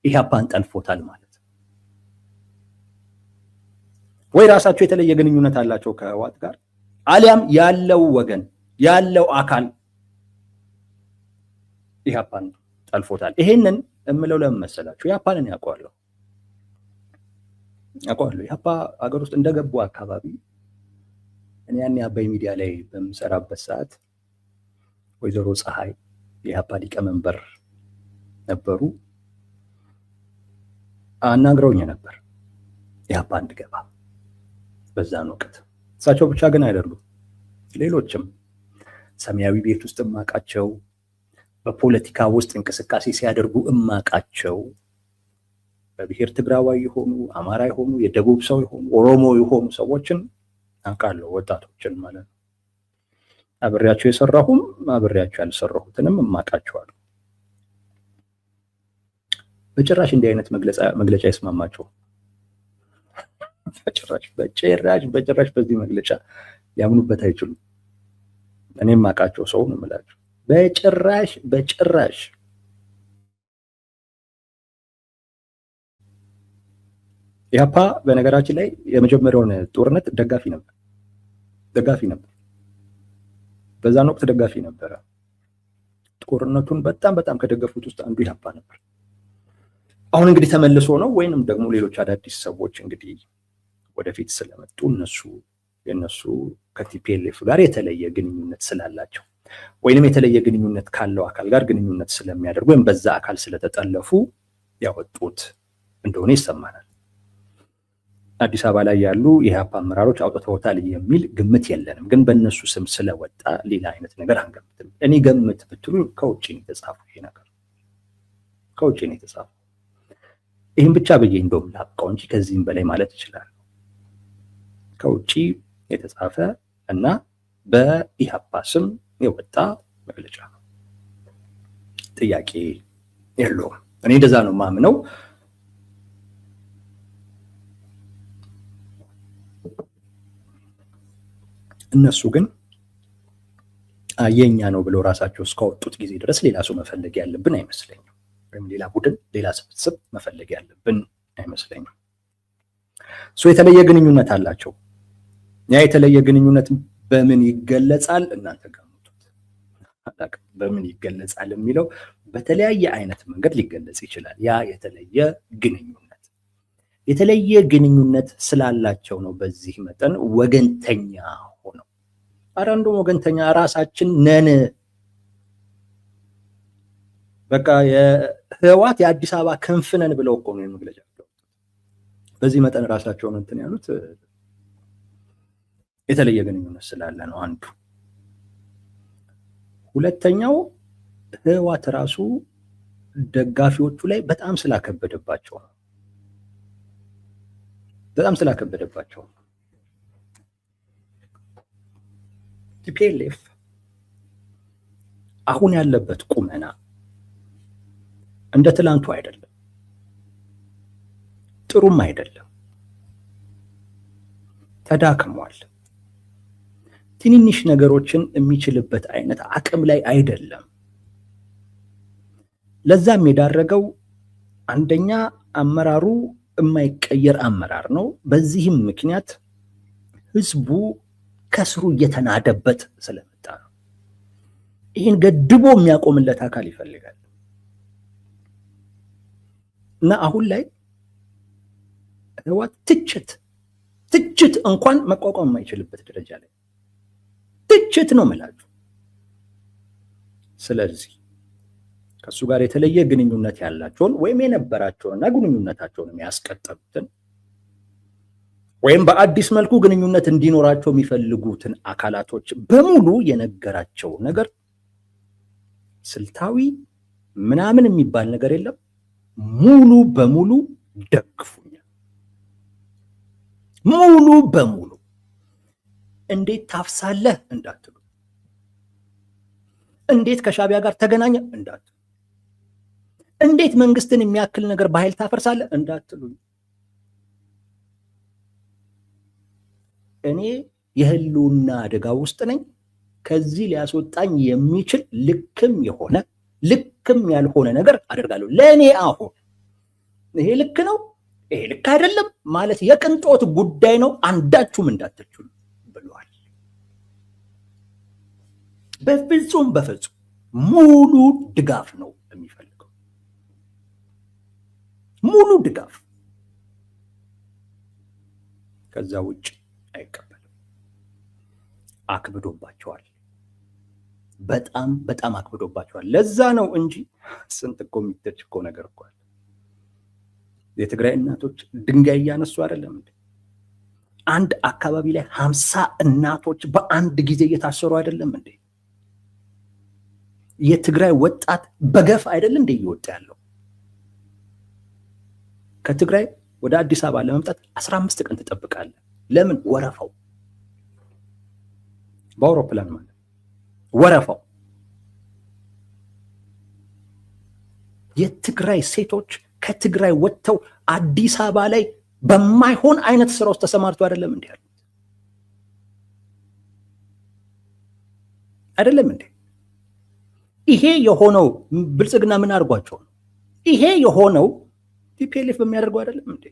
ኢህአፓን ጠልፎታል ማለት ወይ ራሳቸው የተለየ ግንኙነት አላቸው ከህወሓት ጋር፣ አሊያም ያለው ወገን ያለው አካል ኢህአፓን ጠልፎታል። ይሄንን እምለው ለምን መሰላችሁ? ኢህአፓንን ያውቀዋለሁ። ኢህአፓ ሀገር ውስጥ እንደገቡ አካባቢ እኔ ያኔ አባይ ሚዲያ ላይ በምሰራበት ሰዓት ወይዘሮ ፀሐይ የኢህአፓ ሊቀመንበር ነበሩ። አናግረውኝ ነበር ኢህአፓ እንድገባ በዛን ወቅት። እሳቸው ብቻ ግን አይደሉም፣ ሌሎችም ሰማያዊ ቤት ውስጥ እማቃቸው፣ በፖለቲካ ውስጥ እንቅስቃሴ ሲያደርጉ እማቃቸው፣ በብሔር ትግራዋይ የሆኑ አማራ የሆኑ የደቡብ ሰው የሆኑ ኦሮሞ የሆኑ ሰዎችን አውቃለሁ፣ ወጣቶችን ማለት ነው። አብሬያቸው የሰራሁም አብሬያቸው ያልሰራሁትንም እማቃቸዋለሁ። በጭራሽ እንዲህ አይነት መግለጫ ይስማማቸው። በጭራሽ በዚህ መግለጫ ሊያምኑበት አይችሉም። እኔም አውቃቸው ሰው ነው የምላቸው። በጭራሽ ኢህአፓ በነገራችን ላይ የመጀመሪያውን ጦርነት ደጋፊ ነበር። በዛን ወቅት ደጋፊ ነበረ። ጦርነቱን በጣም ከደገፉት ውስጥ አንዱ ኢህአፓ ነበር። አሁን እንግዲህ ተመልሶ ነው ወይንም ደግሞ ሌሎች አዳዲስ ሰዎች እንግዲህ ወደፊት ስለመጡ የነሱ ከቲፒኤልኤፍ ጋር የተለየ ግንኙነት ስላላቸው ወይንም የተለየ ግንኙነት ካለው አካል ጋር ግንኙነት ስለሚያደርጉ ወይም በዛ አካል ስለተጠለፉ ያወጡት እንደሆነ ይሰማናል። አዲስ አበባ ላይ ያሉ የኢህአፓ አመራሮች አውጥተውታል የሚል ግምት የለንም፣ ግን በእነሱ ስም ስለወጣ ሌላ አይነት ነገር አንገምትም። እኔ ገምት ብትሉ ከውጭ ነው የተጻፈው ይሄ ነገር፣ ከውጭ ነው የተጻፈው። ይህም ብቻ ብዬ እንደውም ላብቃው እንጂ ከዚህም በላይ ማለት ይችላል። ከውጭ የተጻፈ እና በኢህአፓ ስም የወጣ መግለጫ ነው። ጥያቄ የለውም። እኔ እንደዛ ነው ማምነው። እነሱ ግን የኛ ነው ብለው ራሳቸው እስካወጡት ጊዜ ድረስ ሌላ ሰው መፈለግ ያለብን አይመስለኝም። ወይም ሌላ ቡድን፣ ሌላ ስብስብ መፈለግ ያለብን አይመስለኝም። የተለየ ግንኙነት አላቸው። ያ የተለየ ግንኙነት በምን ይገለጻል? እናንተ ገምቱት። በምን ይገለጻል የሚለው በተለያየ አይነት መንገድ ሊገለጽ ይችላል። ያ የተለየ ግንኙነት ስላላቸው ነው በዚህ መጠን ወገንተኛ ሆነው። እንደውም ወገንተኛ ራሳችን ነን። በቃ የህወሓት የአዲስ አበባ ክንፍ ነን ብለው እኮ ነው መግለጫ በዚህ መጠን ራሳቸውን እንትን ያሉት የተለየ ግንኙነት ስላለ ነው አንዱ። ሁለተኛው ህወሓት ራሱ ደጋፊዎቹ ላይ በጣም ስላከበደባቸው ነው። ቲፒኤልኤፍ አሁን ያለበት ቁመና እንደ ትላንቱ አይደለም፣ ጥሩም አይደለም፣ ተዳክሟል። ትንንሽ ነገሮችን የሚችልበት አይነት አቅም ላይ አይደለም። ለዛም የዳረገው አንደኛ አመራሩ የማይቀየር አመራር ነው። በዚህም ምክንያት ህዝቡ ከስሩ እየተናደበት ስለመጣ ነው። ይህን ገድቦ የሚያቆምለት አካል ይፈልጋል እና አሁን ላይ ህወሓት ትችት እንኳን መቋቋም የማይችልበት ደረጃ ላይ ትችት ነው የምላችሁ። ስለዚህ ከሱ ጋር የተለየ ግንኙነት ያላቸውን ወይም የነበራቸውንና ግንኙነታቸውን የሚያስቀጥሉትን ወይም በአዲስ መልኩ ግንኙነት እንዲኖራቸው የሚፈልጉትን አካላቶች በሙሉ የነገራቸው ነገር ስልታዊ ምናምን የሚባል ነገር የለም። ሙሉ በሙሉ ደግፉኛል። ሙሉ በሙሉ እንዴት ታፍሳለህ እንዳትሉ፣ እንዴት ከሻቢያ ጋር ተገናኘ እንዳትሉ፣ እንዴት መንግስትን የሚያክል ነገር በኃይል ታፈርሳለህ እንዳትሉ፣ እኔ የህልውና አደጋ ውስጥ ነኝ። ከዚህ ሊያስወጣኝ የሚችል ልክም የሆነ ልክም ያልሆነ ነገር አደርጋለሁ። ለእኔ አሁን ይሄ ልክ ነው፣ ይሄ ልክ አይደለም ማለት የቅንጦት ጉዳይ ነው፣ አንዳችሁም እንዳትችሉ ብለዋል። በፍጹም ሙሉ ድጋፍ ነው የሚፈልገው፣ ሙሉ ድጋፍ። ከዛ ውጭ አይቀበልም። አክብዶባቸዋል፣ በጣም አክብዶባቸዋል። ለዛ ነው እንጂ ስንት እኮ የሚተች እኮ ነገር እኮ አለ። የትግራይ እናቶች ድንጋይ እያነሱ አይደለም እንዴ? አንድ አካባቢ ላይ 50 እናቶች በአንድ ጊዜ እየታሰሩ አይደለም እንዴ? የትግራይ ወጣት በገፍ አይደለም እንዴ እየወጣ ያለው? ከትግራይ ወደ አዲስ አበባ ለመምጣት 15 ቀን ትጠብቃለህ። ለምን? ወረፋው፣ በአውሮፕላን ማለት ወረፋው። የትግራይ ሴቶች ከትግራይ ወጥተው አዲስ አበባ ላይ በማይሆን አይነት ስራ ውስጥ ተሰማርተው አይደለም እንዴ ያሉት? አይደለም እንዴ? ይሄ የሆነው ብልጽግና ምን አድርጓቸው ነው? ይሄ የሆነው ቲፒኤልኤፍ በሚያደርገው አይደለም እንዴ?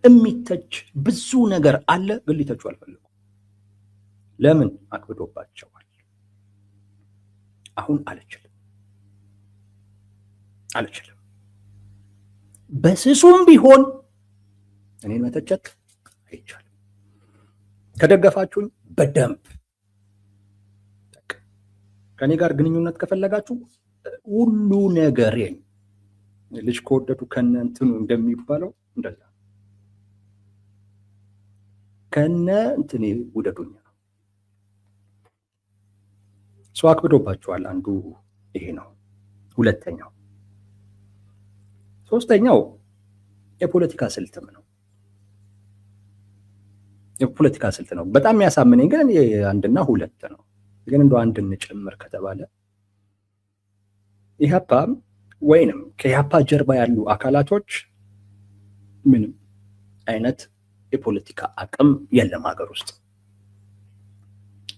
የሚተች ብዙ ነገር አለ፣ ግን ሊተቹ አልፈለጉም። ለምን? አክብዶባቸዋል። አሁን አልችልም በስሱም ቢሆን እኔን መተቸት አይቻልም። ከደገፋችሁኝ በደንብ ከኔ ጋር ግንኙነት ከፈለጋችሁ ሁሉ ነገሬን ልጅ ከወደዱ ከነ እንትኑ እንደሚባለው እንደዛ ከነ እንትኔ ውደዱኝ ነው። ሰው አክብዶባቸዋል። አንዱ ይሄ ነው። ሁለተኛው ሶስተኛው የፖለቲካ ስልትም ነው። የፖለቲካ ስልት ነው። በጣም የሚያሳምነኝ ግን አንድና ሁለት ነው። ግን እንደው አንድ እንጨምር ከተባለ ኢህአፓ ወይንም ከኢህአፓ ጀርባ ያሉ አካላቶች ምንም አይነት የፖለቲካ አቅም የለም ሀገር ውስጥ፣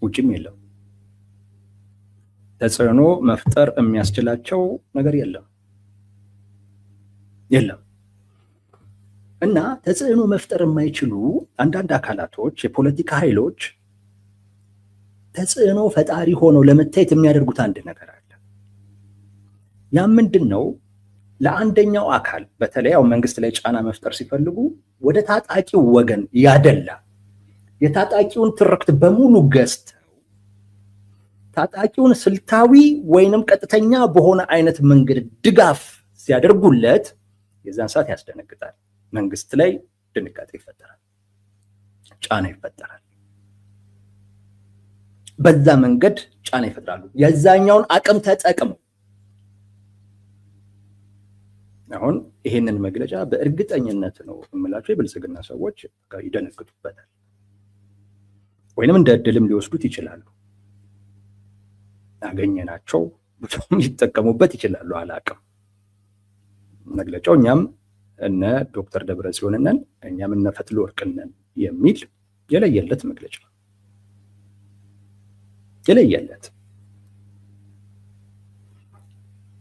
ውጭም የለም። ተጽዕኖ መፍጠር የሚያስችላቸው ነገር የለም። እና ተጽዕኖ መፍጠር የማይችሉ አንዳንድ አካላቶች፣ የፖለቲካ ኃይሎች ተጽዕኖ ፈጣሪ ሆነው ለመታየት የሚያደርጉት አንድ ነገር አለ። ያ ምንድን ነው? ለአንደኛው አካል በተለይ ያው መንግስት ላይ ጫና መፍጠር ሲፈልጉ ወደ ታጣቂው ወገን ያደላ የታጣቂውን ትርክት በሙሉ ገዝተው ታጣቂውን ስልታዊ ወይንም ቀጥተኛ በሆነ አይነት መንገድ ድጋፍ ሲያደርጉለት የዛን ሰዓት ያስደነግጣል። መንግስት ላይ ድንጋጤ ይፈጠራል፣ ጫና ይፈጠራል። በዛ መንገድ ጫና ይፈጥራሉ። የዛኛውን አቅም ተጠቅመው አሁን ይሄንን መግለጫ በእርግጠኝነት ነው የምላቸው የብልጽግና ሰዎች ይደነግጡበታል፣ ወይንም እንደ እድልም ሊወስዱት ይችላሉ። ያገኘናቸው ብዙም ይጠቀሙበት ይችላሉ፣ አላቅም። መግለጫው እኛም እነ ዶክተር ደብረጽዮን ነን፣ እኛም እነ ፈትለወርቅ ነን የሚል የለየለት መግለጫ፣ የለየለት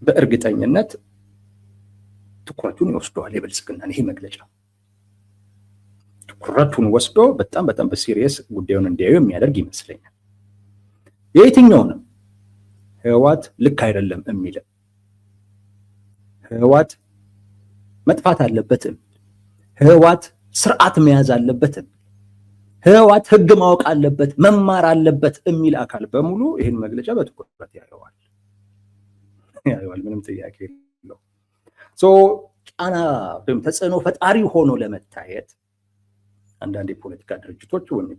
በእርግጠኝነት ትኩረቱን ይወስደዋል። የብልጽግናን ይሄ መግለጫ ትኩረቱን ወስዶ በጣም በሲሪየስ ጉዳዩን እንዲያዩ የሚያደርግ ይመስለኛል። የየትኛውንም ህወሓት ልክ አይደለም የሚል ህወሓት መጥፋት አለበትም፣ ህወሓት ስርዓት መያዝ አለበትም፣ ህወሓት ህግ ማወቅ አለበት፣ መማር አለበት የሚል አካል በሙሉ ይህን መግለጫ በትኩረት ያየዋል። ምንም ጥያቄ የለው። ጫና ወይም ተጽዕኖ ፈጣሪ ሆኖ ለመታየት አንዳንድ የፖለቲካ ድርጅቶች ወይም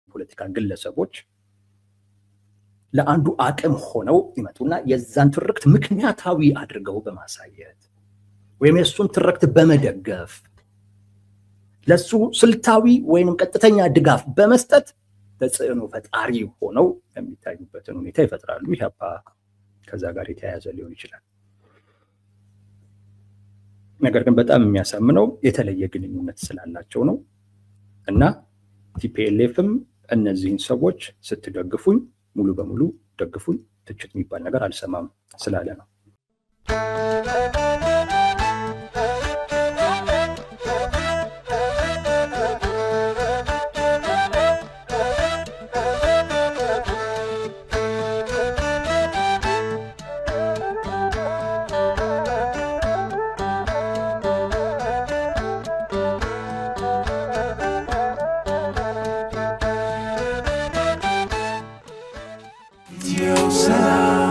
የፖለቲካ ግለሰቦች ለአንዱ አቅም ሆነው ይመጡና የዛን ትርክት ምክንያታዊ አድርገው በማሳየት ወይም የሱን ትርክት በመደገፍ ለሱ ስልታዊ ወይንም ቀጥተኛ ድጋፍ በመስጠት ተጽዕኖ ፈጣሪ ሆነው የሚታዩበትን ሁኔታ ይፈጥራሉ። ኢህአፓ ከዛ ጋር የተያያዘ ሊሆን ይችላል። ነገር ግን በጣም የሚያሳምነው የተለየ ግንኙነት ስላላቸው ነው። እና ቲፒኤልኤፍም እነዚህን ሰዎች ስትደግፉኝ ሙሉ በሙሉ ደግፉኝ፣ ትችት የሚባል ነገር አልሰማም ስላለ ነው። Salam.